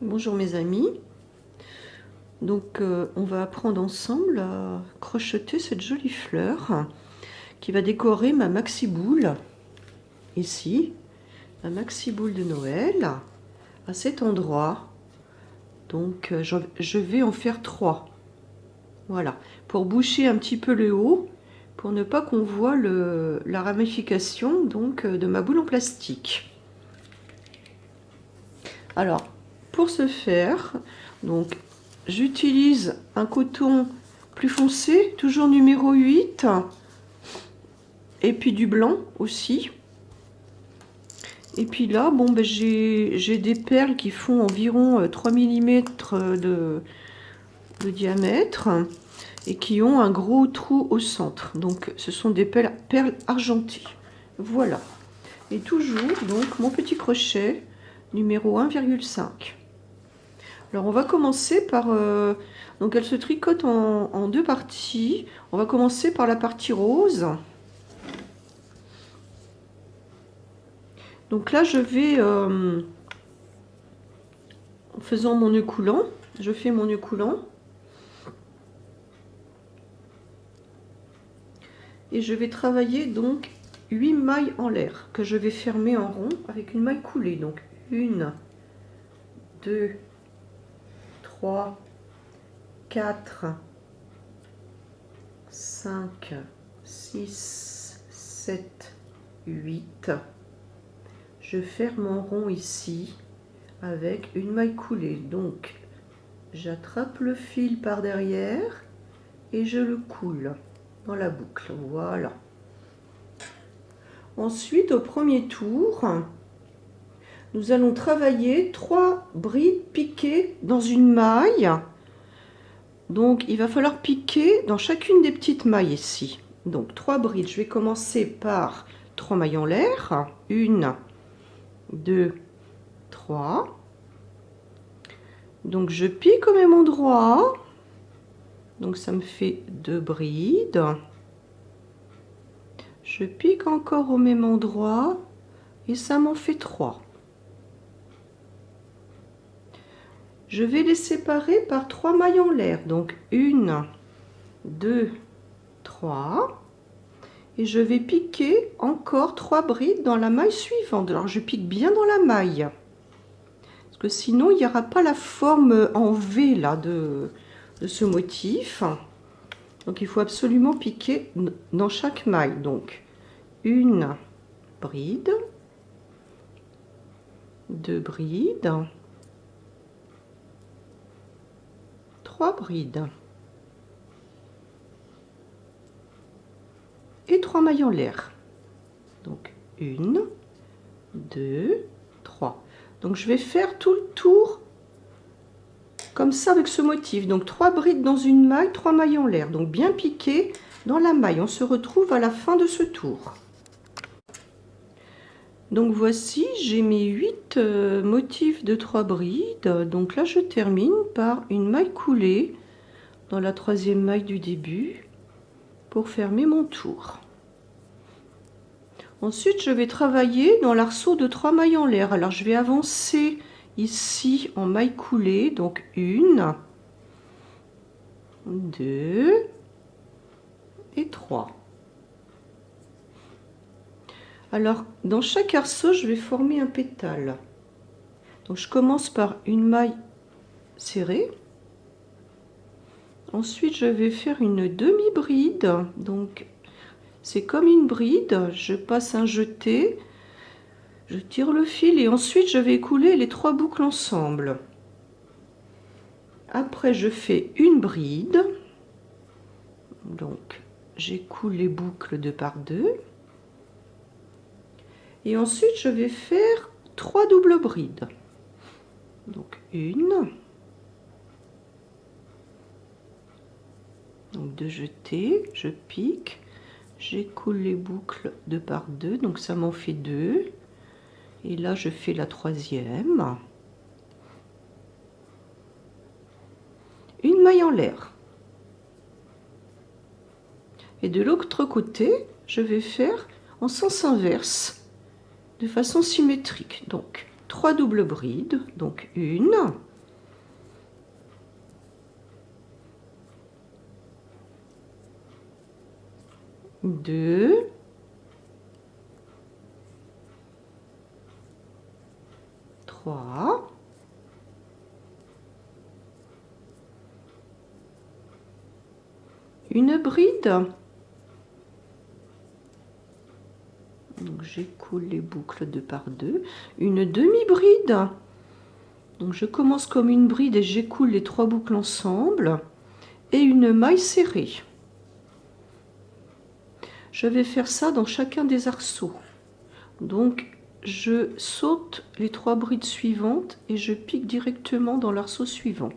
Bonjour mes amis, donc on va apprendre ensemble à crocheter cette jolie fleur qui va décorer ma maxi boule, ici, ma maxi boule de Noël, à cet endroit. Donc je vais en faire 3, voilà, pour boucher un petit peu le haut, pour ne pas qu'on voit la ramification donc, de ma boule en plastique. Alors, pour ce faire, donc j'utilise un coton plus foncé, toujours numéro 8, et puis du blanc aussi. Et puis là, bon, ben, j'ai des perles qui font environ 3 mm de diamètre et qui ont un gros trou au centre. Donc ce sont des perles argentées. Voilà. Et toujours donc mon petit crochet numéro 1,5. Alors on va commencer par... donc elle se tricote en 2 parties. On va commencer par la partie rose. Donc là je vais, en faisant mon nœud coulant, je fais mon nœud coulant. Et je vais travailler donc 8 mailles en l'air que je vais fermer en rond avec une maille coulée. Donc 1, 2, 3, 4, 5, 6, 7, 8. Je ferme en rond ici avec une maille coulée. Donc j'attrape le fil par derrière et je le coule dans la boucle. Voilà. Ensuite, au premier tour, nous allons travailler 3 brides piquées dans une maille. Donc il va falloir piquer dans chacune des petites mailles ici. Donc 3 brides. Je vais commencer par 3 mailles en l'air. 1, 2, 3. Donc je pique au même endroit. Donc ça me fait 2 brides. Je pique encore au même endroit et ça m'en fait 3. Je vais les séparer par 3 mailles en l'air. Donc 1, 2, 3. Et je vais piquer encore 3 brides dans la maille suivante. Alors je pique bien dans la maille. Parce que sinon il n'y aura pas la forme en V là de ce motif. Donc il faut absolument piquer dans chaque maille. Donc une bride, 2 brides, 3 brides et 3 mailles en l'air. Donc 1, 2, 3. Donc je vais faire tout le tour comme ça avec ce motif. Donc 3 brides dans une maille, 3 mailles en l'air. Donc bien piqué dans la maille. On se retrouve à la fin de ce tour. Donc voici, j'ai mes 8 motifs de 3 brides. Donc là je termine par une maille coulée dans la 3e maille du début pour fermer mon tour. Ensuite je vais travailler dans l'arceau de 3 mailles en l'air. Alors je vais avancer ici en maille coulée, donc 1, 2 et 3. Alors dans chaque arceau je vais former un pétale. Donc je commence par une maille serrée. Ensuite je vais faire une demi-bride. Donc c'est comme une bride, je passe un jeté, je tire le fil et ensuite je vais couler les 3 boucles ensemble. Après je fais une bride, donc j'écoule les boucles 2 par 2 et ensuite je vais faire 3 doubles brides. Donc une, donc 2 jetés, je pique, j'écoule les boucles 2 par 2, donc ça m'en fait 2. Et là je fais la 3e. Une maille en l'air. Et de l'autre côté, je vais faire en sens inverse, de façon symétrique. Donc 3 doubles brides, donc une, 2, 3, 1 bride. Donc j'écoule les boucles 2 par 2, une demi-bride. Donc je commence comme une bride et j'écoule les 3 boucles ensemble, et une maille serrée. Je vais faire ça dans chacun des arceaux. Donc je saute les 3 brides suivantes et je pique directement dans l'arceau suivant.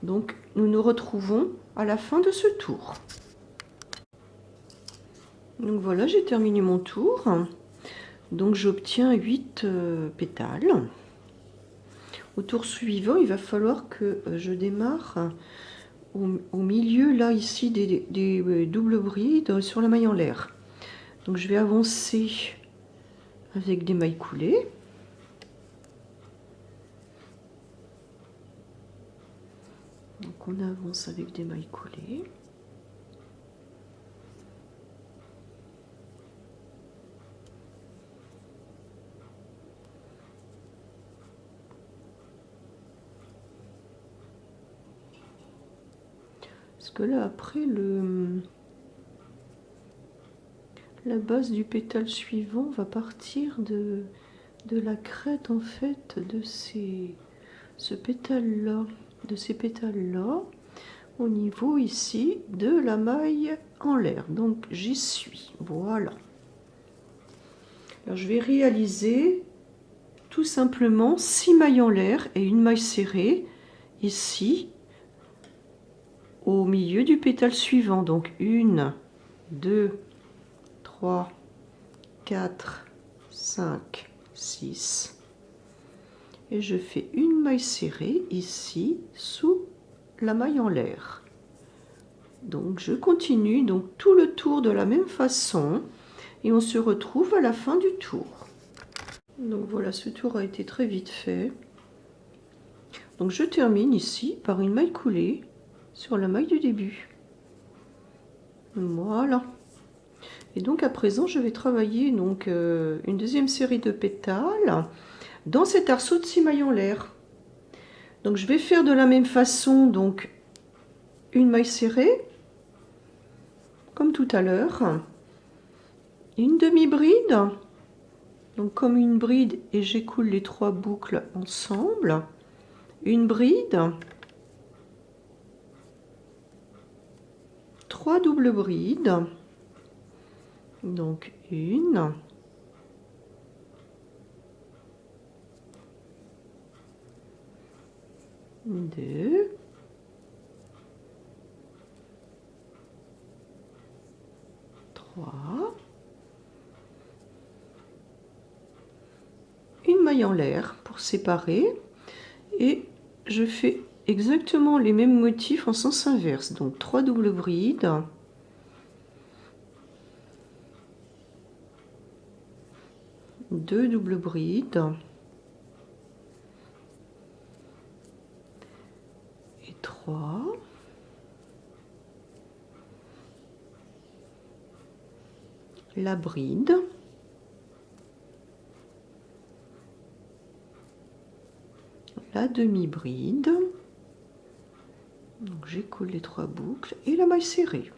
Donc nous nous retrouvons à la fin de ce tour. Donc voilà, j'ai terminé mon tour. Donc j'obtiens 8 pétales. Au tour suivant, il va falloir que je démarre au milieu, là, ici, des doubles brides sur la maille en l'air. Donc je vais avancer avec des mailles coulées. Donc on avance avec des mailles coulées. Parce que là, après, la base du pétale suivant va partir de la crête, en fait, de ce pétale-là, de ces pétales-là, au niveau ici de la maille en l'air. Donc j'y suis, voilà. Alors je vais réaliser tout simplement 6 mailles en l'air et une maille serrée ici au milieu du pétale suivant. Donc 1, 2, 3, 4, 5, 6. Et je fais une maille serrée ici sous la maille en l'air. Donc je continue donc tout le tour de la même façon et on se retrouve à la fin du tour. Donc voilà, ce tour a été très vite fait. Donc je termine ici par une maille coulée sur la maille du début. Voilà. Et donc à présent je vais travailler donc une deuxième série de pétales dans cet arceau de 6 mailles en l'air. Donc je vais faire de la même façon donc une maille serrée comme tout à l'heure, une demi-bride, donc comme une bride et j'écoule les 3 boucles ensemble, une bride, 3 doubles brides, donc 1, 2, 3, une maille en l'air pour séparer et je fais exactement les mêmes motifs en sens inverse. Donc 3 doubles brides, 2 doubles brides et 3, la bride, la demi-bride, donc j'écoule les 3 boucles et la maille serrée.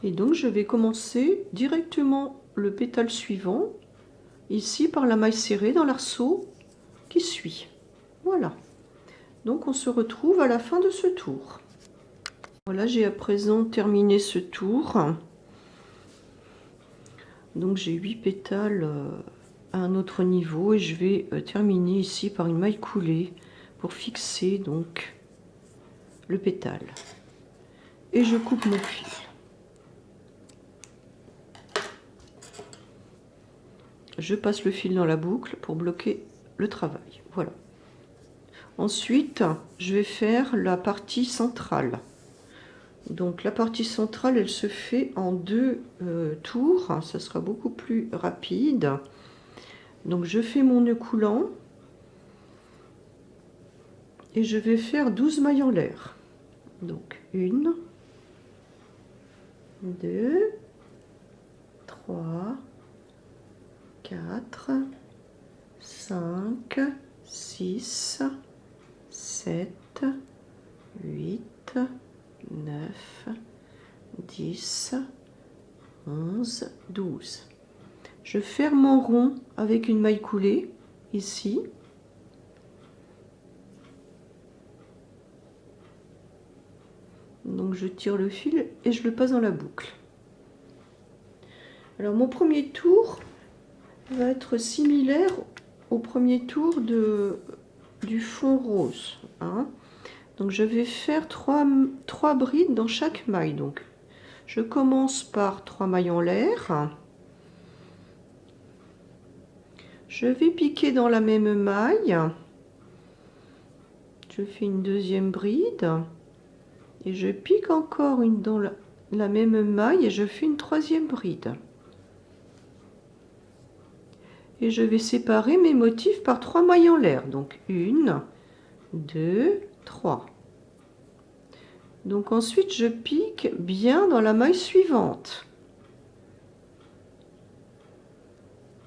Et donc je vais commencer directement le pétale suivant ici par la maille serrée dans l'arceau qui suit. Voilà. Donc on se retrouve à la fin de ce tour. Voilà, j'ai à présent terminé ce tour. Donc j'ai 8 pétales à un autre niveau et je vais terminer ici par une maille coulée pour fixer donc le pétale. Et je coupe mon fil. Je passe le fil dans la boucle pour bloquer le travail. Voilà. Ensuite, je vais faire la partie centrale. Donc la partie centrale, elle se fait en 2 tours. Ça sera beaucoup plus rapide. Donc je fais mon nœud coulant et je vais faire 12 mailles en l'air. Donc 1, 2, 3, 4, 5, 6, 7, 8, 9, 10, 11, 12. Je ferme en rond avec une maille coulée ici. Donc je tire le fil et je le passe dans la boucle. Alors mon premier tour va être similaire au premier tour du fond rose. Hein. Donc je vais faire 3 brides dans chaque maille. Donc je commence par 3 mailles en l'air. Je vais piquer dans la même maille. Je fais une deuxième bride. Et je pique encore une dans la même maille et je fais une troisième bride. Et je vais séparer mes motifs par 3 mailles en l'air. Donc 1, 2, 3. Donc ensuite je pique bien dans la maille suivante.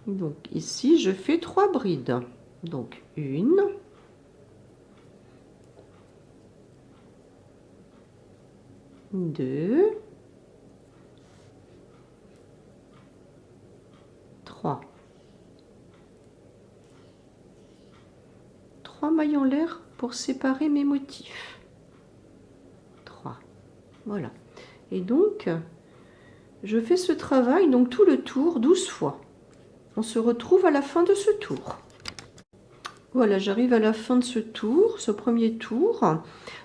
Donc ici je fais 3 brides. Donc 1, 2, 3. 3 mailles en l'air pour séparer mes motifs. 3. Voilà. Et donc, je fais ce travail, donc tout le tour, 12 fois. On se retrouve à la fin de ce tour. Voilà, j'arrive à la fin de ce tour, ce premier tour.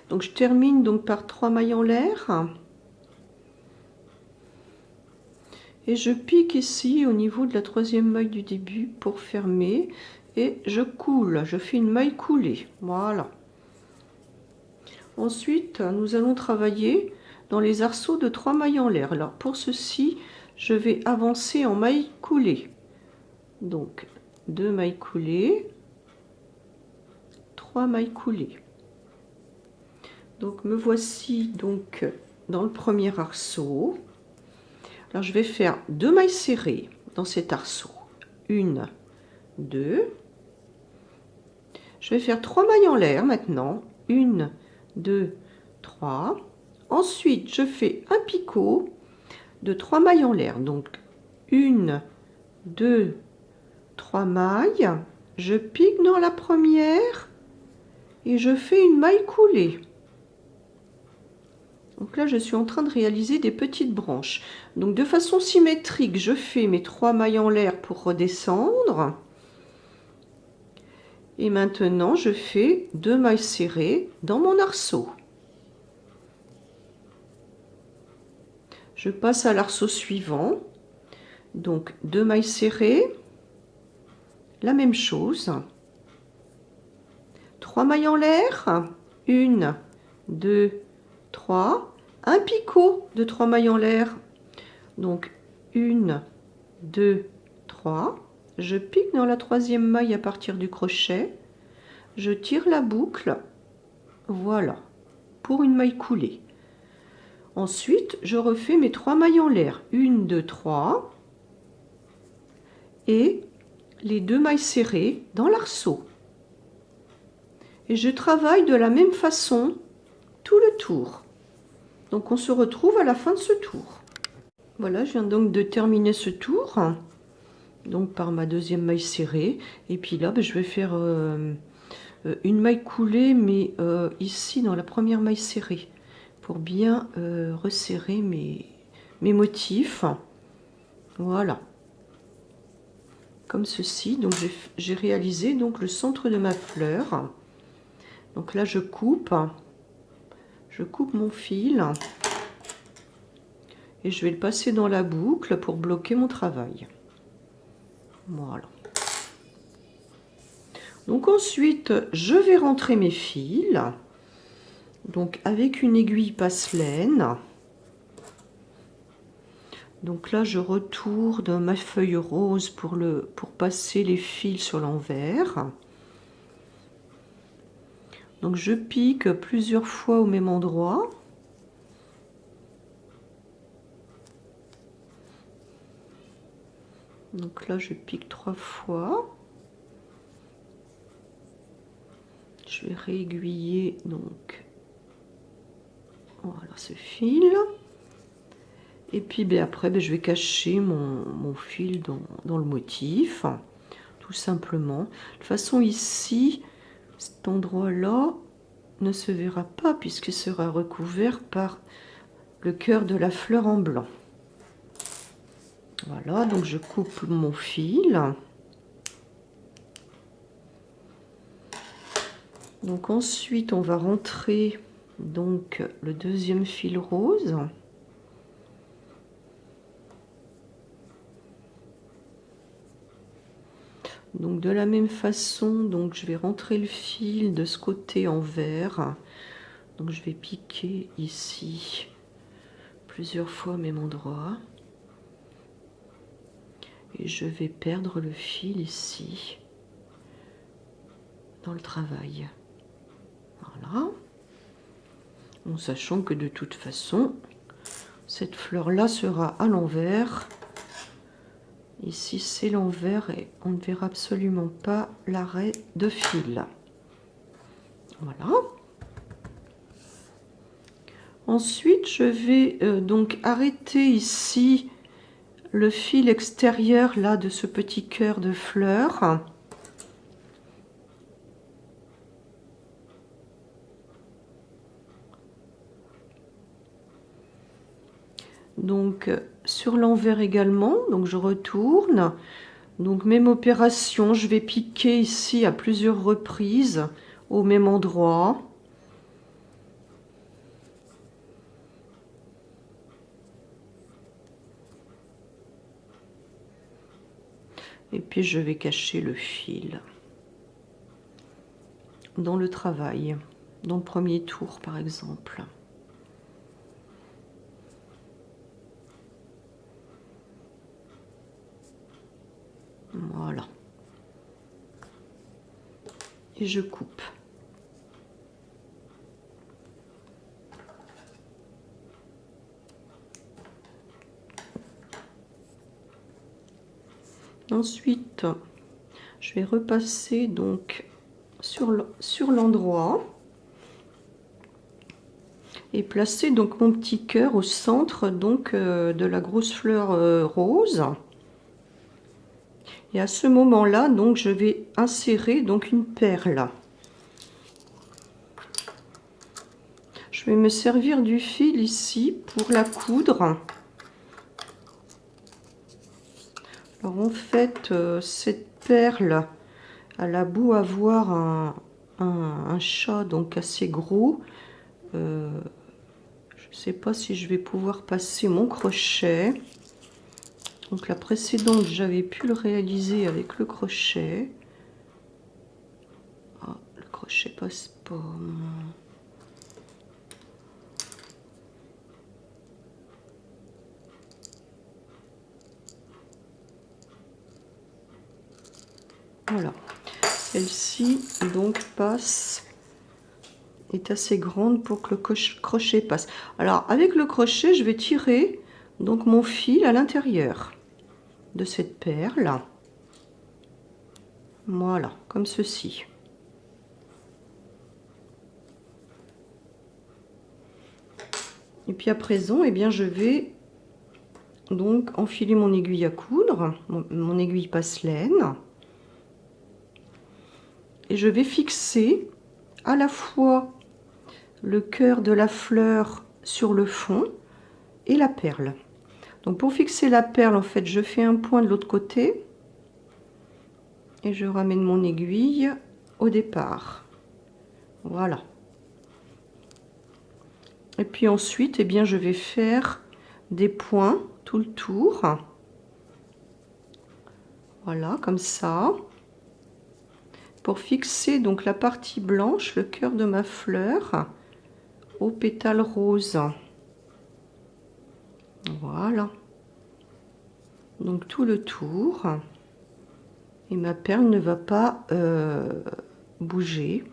Donc je termine donc par 3 mailles en l'air. Et je pique ici au niveau de la troisième maille du début pour fermer. Et je coule, je fais une maille coulée. Voilà. Ensuite, nous allons travailler dans les arceaux de 3 mailles en l'air. Alors pour ceci, je vais avancer en maille coulée. Donc 2 mailles coulées, 3 mailles coulées. Donc me voici donc dans le premier arceau. Alors je vais faire 2 mailles serrées dans cet arceau. 1, 2. Je vais faire 3 mailles en l'air maintenant. 1, 2, 3. Ensuite, je fais un picot de 3 mailles en l'air. Donc 1, 2, 3 mailles. Je pique dans la première et je fais une maille coulée. Donc là, je suis en train de réaliser des petites branches. Donc de façon symétrique, je fais mes 3 mailles en l'air pour redescendre. Et maintenant, je fais 2 mailles serrées dans mon arceau. Je passe à l'arceau suivant. Donc 2 mailles serrées. La même chose. 3 mailles en l'air. 1, 2, 3. Un picot de 3 mailles en l'air. Donc 1, 2, 3. Je pique dans la troisième maille à partir du crochet. Je tire la boucle. Voilà. Pour une maille coulée. Ensuite, je refais mes 3 mailles en l'air. 1, 2, 3. Et les 2 mailles serrées dans l'arceau. Et je travaille de la même façon tout le tour. Donc on se retrouve à la fin de ce tour. Voilà, je viens donc de terminer ce tour. Donc par ma deuxième maille serrée. Et puis là, je vais faire une maille coulée, mais ici dans la première maille serrée. Pour bien resserrer mes motifs. Voilà. Comme ceci. Donc j'ai réalisé donc le centre de ma fleur. Donc là, je coupe mon fil et je vais le passer dans la boucle pour bloquer mon travail. Voilà. Donc ensuite, je vais rentrer mes fils. Donc avec une aiguille passe-laine. Donc là, je retourne ma feuille rose pour passer les fils sur l'envers. Donc je pique plusieurs fois au même endroit. Donc là, je pique 3 fois. Je vais réaiguiller donc voilà ce fil. Et puis après, je vais cacher mon fil dans le motif, tout simplement. De toute façon, ici, cet endroit-là ne se verra pas puisqu'il sera recouvert par le cœur de la fleur en blanc. Voilà, donc je coupe mon fil. Donc ensuite, on va rentrer donc le deuxième fil rose. Donc de la même façon, donc je vais rentrer le fil de ce côté en vert. Donc je vais piquer ici plusieurs fois au même endroit. Et je vais perdre le fil ici dans le travail. Voilà. En sachant que de toute façon, cette fleur-là sera à l'envers. Ici, c'est l'envers et on ne verra absolument pas l'arrêt de fil. Voilà. Ensuite, je vais donc arrêter ici le fil extérieur là de ce petit cœur de fleur. Donc sur l'envers également, donc je retourne. Donc même opération, je vais piquer ici à plusieurs reprises au même endroit. Et puis je vais cacher le fil dans le travail, dans le premier tour par exemple. Voilà. Et je coupe. Ensuite, je vais repasser donc sur l'endroit et placer donc mon petit cœur au centre donc de la grosse fleur rose. Et à ce moment-là, donc je vais insérer donc une perle. Je vais me servir du fil ici pour la coudre. Alors en fait, cette perle, elle a beau avoir un chat donc assez gros. Je ne sais pas si je vais pouvoir passer mon crochet. Donc la précédente, j'avais pu le réaliser avec le crochet. Ah, le crochet passe pas. Voilà. Celle-ci donc passe, est assez grande pour que le crochet passe. Alors avec le crochet, je vais tirer donc mon fil à l'intérieur de cette perle. Voilà, comme ceci. Et puis à présent, eh bien, je vais donc enfiler mon aiguille à coudre, mon aiguille passe-laine. Et je vais fixer à la fois le cœur de la fleur sur le fond et la perle. Donc pour fixer la perle, en fait, je fais un point de l'autre côté et je ramène mon aiguille au départ. Voilà. Et puis ensuite, eh bien, je vais faire des points tout le tour. Voilà, comme ça. Pour fixer donc la partie blanche, le cœur de ma fleur, au pétale rose. Voilà. Donc tout le tour. Et ma perle ne va pas bouger.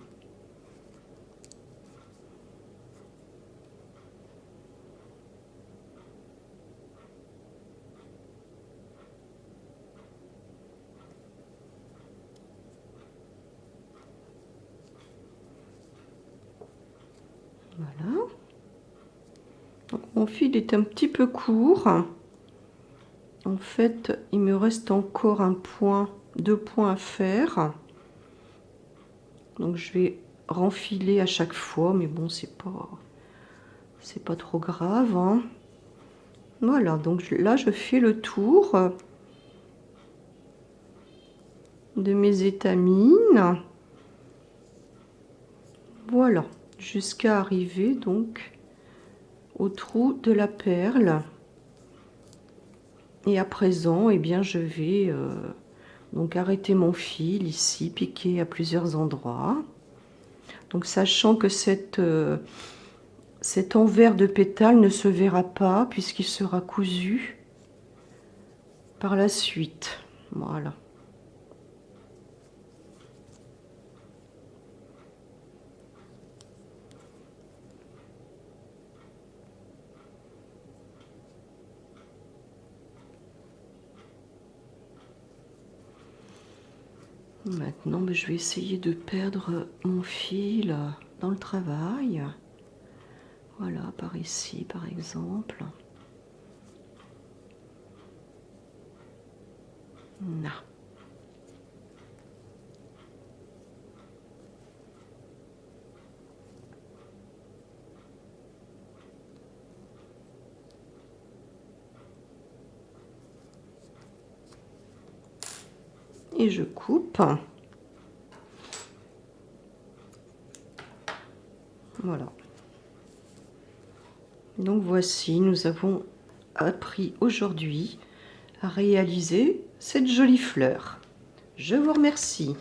Mon fil est un petit peu court. En fait, il me reste encore deux points à faire. Donc je vais renfiler à chaque fois, mais bon, c'est pas trop grave, hein. Voilà, donc là je fais le tour de mes étamines. Voilà, jusqu'à arriver donc au trou de la perle. Et à présent, eh bien, je vais donc arrêter mon fil ici, piquer à plusieurs endroits. Donc sachant que cet envers de pétale ne se verra pas puisqu'il sera cousu par la suite. Voilà. Maintenant, je vais essayer de perdre mon fil dans le travail. Voilà, par ici, par exemple. Non. Et je coupe. Voilà. Donc voici, nous avons appris aujourd'hui à réaliser cette jolie fleur. Je vous remercie.